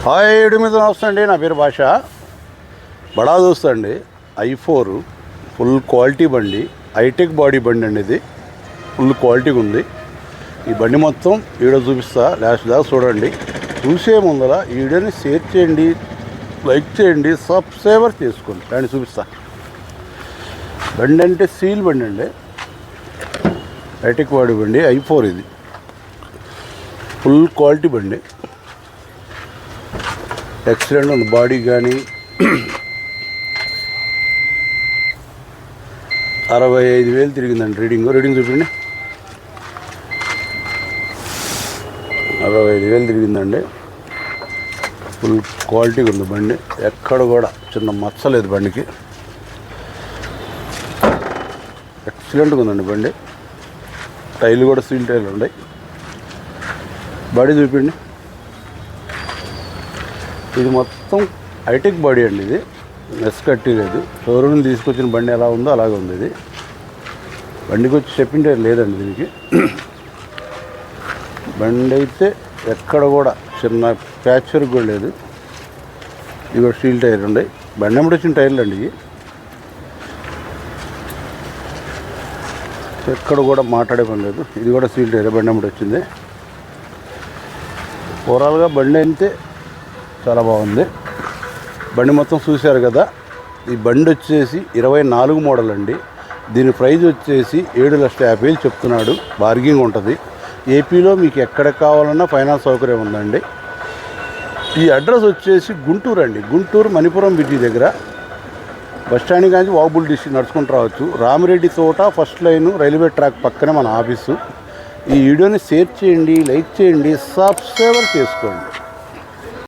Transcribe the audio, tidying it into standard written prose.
Hi వీడి మీద నమస్తే అండి. నా పేరు భాష. బడా దోస్త్ అండి. i4 ఫుల్ క్వాలిటీ బండి, హైటెక్ బాడీ బండి అండి. ఇది ఫుల్ క్వాలిటీగా ఉంది. ఈ బండి మొత్తం వీడియో చూపిస్తా, లాస్ట్ దాకా చూడండి. చూసే ముందర ఈ వీడియోని షేర్ చేయండి, లైక్ చేయండి, సబ్స్క్రైబర్ చేసుకోండి. దాన్ని చూపిస్తా. బండి అంటే సీల్ బండి అండి, హైటెక్ బాడీ బండి, i4 ఇది ఫుల్ క్వాలిటీ బండి. ఎక్సలెంట్ ఉంది బాడీ కానీ. 65,000 తిరిగిందండి. రీడింగ్ చూపించండి. 65,000 తిరిగిందండి. ఫుల్ క్వాలిటీగా ఉంది బండి. ఎక్కడ కూడా చిన్న మచ్చలేదు బండికి. ఎక్సలెంట్గా ఉందండి బండి. టైర్లు కూడా సీల్ టైర్లు ఉన్నాయి. బాడీ చూపించండి. ఇది మొత్తం హైటెక్ బాడీ అండి. ఇది మెస్ కట్టి లేదు. షోరూమ్ తీసుకొచ్చిన బండి ఎలా ఉందో అలాగే ఉంది. ఇది బండికి వచ్చి స్టెప్పింగ్ టైర్ లేదండి దీనికి. బండి అయితే ఎక్కడ కూడా చిన్న ప్యాచర్ కూడా లేదు. ఇవి కూడా స్టీల్ టైర్ ఉన్నాయి. బండి అమ్మడి వచ్చిన టైర్లు అండి ఇవి. ఎక్కడ కూడా మాట్లాడే పని లేదు. ఇది కూడా స్టీల్ టైర్, బండి అమ్మడి వచ్చింది. ఓవరాల్గా బండి అయితే చాలా బాగుంది. బండి మొత్తం చూశారు కదా. ఈ బండి వచ్చేసి 24 మోడల్ అండి. దీని ప్రైజ్ వచ్చేసి 7,50,000 చెప్తున్నాడు. బార్గింగ్ ఉంటుంది. ఏపీలో మీకు ఎక్కడ కావాలన్నా ఫైనాన్స్ సౌకర్యం ఉందండి. ఈ అడ్రస్ వచ్చేసి గుంటూరు అండి. గుంటూరు మణిపురం బ్రిడ్జి దగ్గర బస్ స్టాండ్ కానీ వాబుల్ డిస్ట్రిక్ట్ నడుచుకుంటూ రావచ్చు. రామిరెడ్డి తోట ఫస్ట్ లైన్ రైల్వే ట్రాక్ పక్కనే మన ఆఫీసు. ఈ వీడియోని షేర్ చేయండి, లైక్ చేయండి, సబ్స్క్రైబర్ చేసుకోండి.